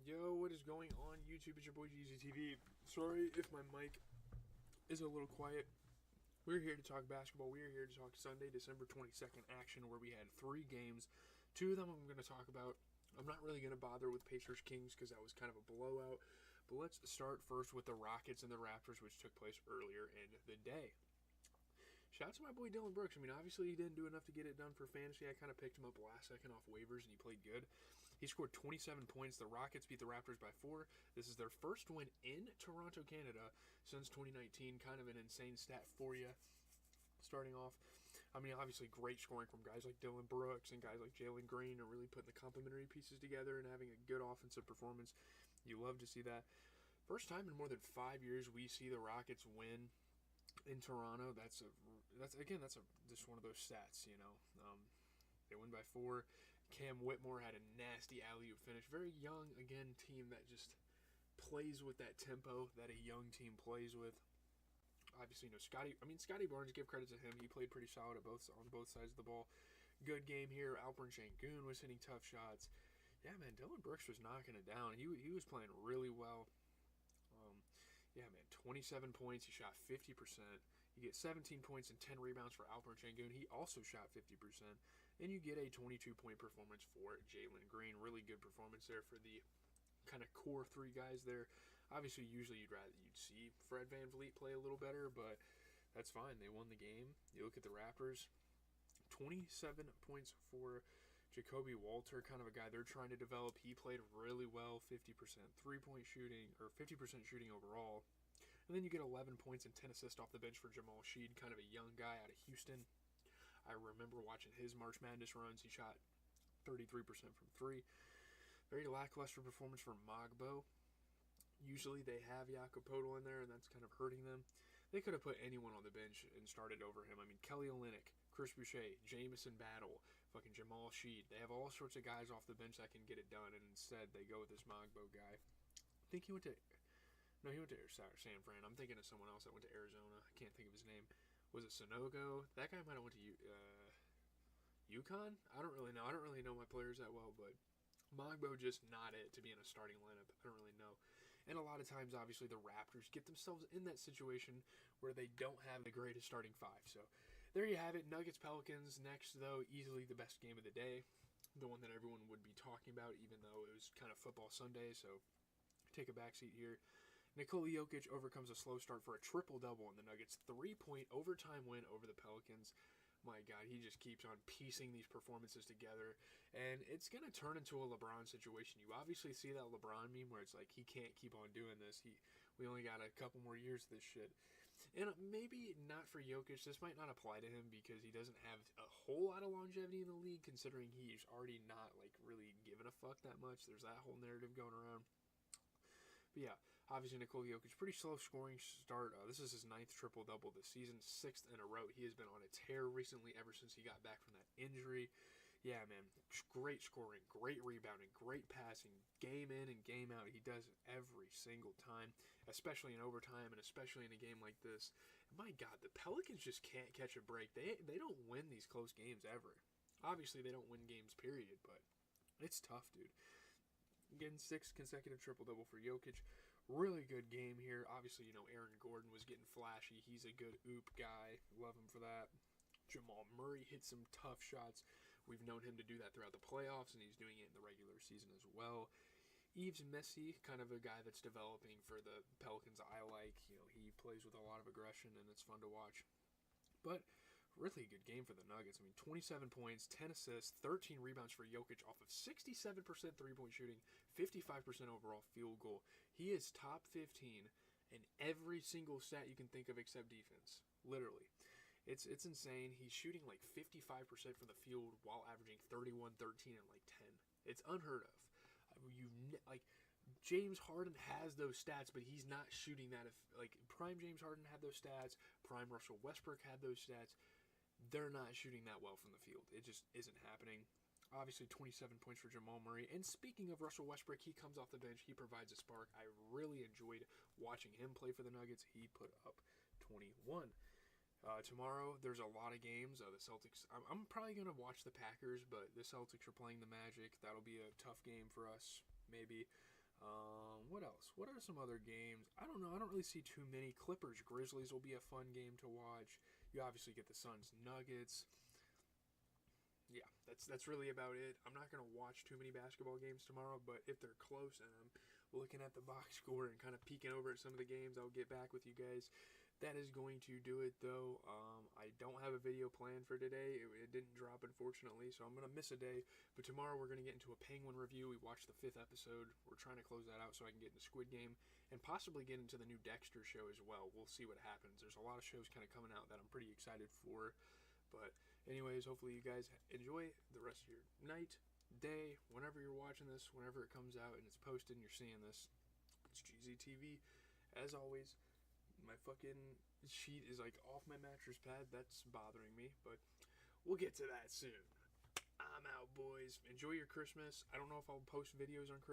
Yo, what is going on YouTube? It's your boy GZTV. Sorry if my mic is a little quiet. We're here to talk basketball. We're here to talk Sunday, December 22nd action where we had 3 games. 2 of them I'm going to talk about. I'm not really going to bother with Pacers-Kings because that was kind of a blowout. But let's start first with the Rockets and the Raptors, which took place earlier in the day. Shout out to my boy Dylan Brooks. I mean, obviously he didn't do enough to get it done for fantasy. I kind of picked him up last second off waivers, and he played good. He scored 27 points. The Rockets beat the Raptors by 4. This is their first win in Toronto, Canada since 2019. Kind of an insane stat for you. Starting off, I mean, obviously great scoring from guys like Dylan Brooks and guys like Jalen Green are really putting the complementary pieces together and having a good offensive performance. You love to see that. First time in more than 5 years we see the Rockets win in Toronto. That's just one of those stats, you know. They win by 4. Cam Whitmore had a nasty alley-oop finish. Very young, again, team that just plays with that tempo that a young team plays with. Obviously, Scotty Barnes, give credit to him. He played pretty solid on both sides of the ball. Good game here. Alperen Sengun was hitting tough shots. Yeah, man, Dylan Brooks was knocking it down. He was playing really well. 27 points. He shot 50%. You get 17 points and 10 rebounds for Alperen Sengun. He also shot 50%. And you get a 22-point performance for Jalen Green. Really good performance there for the kind of core 3 guys there. Obviously, usually you'd see Fred VanVleet play a little better, but that's fine. They won the game. You look at the Raptors, 27 points for Jacoby Walter, kind of a guy they're trying to develop. He played really well, 50% three-point shooting, or 50% shooting overall. And then you get 11 points and 10 assists off the bench for Jamal Sheed, kind of a young guy out of Houston. I remember watching his March Madness runs. He shot 33% from 3. Very lackluster performance for Mogbo. Usually they have Jakob Poeltl in there, and that's kind of hurting them. They could have put anyone on the bench and started over him. I mean, Kelly Olynyk, Chris Boucher, Jamison Battle, fucking Jamal Sheed. They have all sorts of guys off the bench that can get it done, and instead they go with this Mogbo guy. I think he went to San Fran. I'm thinking of someone else that went to Arizona. I can't think of his name. Was it Sonogo? That guy might have went to UConn? I don't really know. I don't really know my players that well, but Mogbo just not it to be in a starting lineup. I don't really know. And a lot of times, obviously, the Raptors get themselves in that situation where they don't have the greatest starting 5. So there you have it. Nuggets-Pelicans next, though, easily the best game of the day. The one that everyone would be talking about, even though it was kind of football Sunday. So take a backseat here. Nikola Jokic overcomes a slow start for a triple-double in the Nuggets' 3-point overtime win over the Pelicans. My God, he just keeps on piecing these performances together, and it's going to turn into a LeBron situation. You obviously see that LeBron meme where it's like he can't keep on doing this. We only got a couple more years of this shit. And maybe not for Jokic. This might not apply to him because he doesn't have a whole lot of longevity in the league, considering he's already not like really giving a fuck that much. There's that whole narrative going around. But yeah, obviously Nikola Jokic, pretty slow scoring start. This is his 9th triple-double this season, 6th in a row. He has been on a tear recently ever since he got back from that injury. Yeah, man, great scoring, great rebounding, great passing, game in and game out. He does it every single time, especially in overtime and especially in a game like this. And my God, the Pelicans just can't catch a break. They don't win these close games ever. Obviously, they don't win games, period, but it's tough, dude. Getting 6th consecutive triple-double for Jokic. Really good game here. Obviously, Aaron Gordon was getting flashy. He's a good oop guy. Love him for that. Jamal Murray hit some tough shots. We've known him to do that throughout the playoffs, and he's doing it in the regular season as well. Yves Messi, kind of a guy that's developing for the Pelicans I like. He plays with a lot of aggression, and it's fun to watch. But really good game for the Nuggets. I mean, 27 points, 10 assists, 13 rebounds for Jokic off of 67% three-point shooting, 55% overall field goal. He is top 15 in every single stat you can think of except defense. Literally. It's insane. He's shooting like 55% from the field while averaging 31, 13, and like 10. It's unheard of. James Harden has those stats, but he's not shooting that. Prime James Harden had those stats, prime Russell Westbrook had those stats. They're not shooting that well from the field. It just isn't happening. Obviously, 27 points for Jamal Murray. And speaking of Russell Westbrook, he comes off the bench. He provides a spark. I really enjoyed watching him play for the Nuggets. He put up 21. Tomorrow, there's a lot of games. The Celtics, I'm probably going to watch the Packers, but the Celtics are playing the Magic. That'll be a tough game for us, maybe. What else? What are some other games? I don't know. I don't really see too many. Clippers Grizzlies will be a fun game to watch. You obviously get the Suns Nuggets. Yeah, that's really about it. I'm not gonna watch too many basketball games tomorrow, but if they're close and I'm looking at the box score and kind of peeking over at some of the games, I'll get back with you guys. That is going to do it, though. I don't have a video planned for today. It didn't drop, unfortunately, so I'm going to miss a day. But tomorrow we're going to get into a Penguin review. We watched the 5th episode. We're trying to close that out so I can get into Squid Game and possibly get into the new Dexter show as well. We'll see what happens. There's a lot of shows kind of coming out that I'm pretty excited for. But anyways, hopefully you guys enjoy the rest of your night, day, whenever you're watching this, whenever it comes out and it's posted and you're seeing this. It's GZTV. As always, my fucking sheet is like off my mattress pad. That's bothering me, but we'll get to that soon. I'm out, boys. Enjoy your Christmas. I don't know if I'll post videos on Christmas.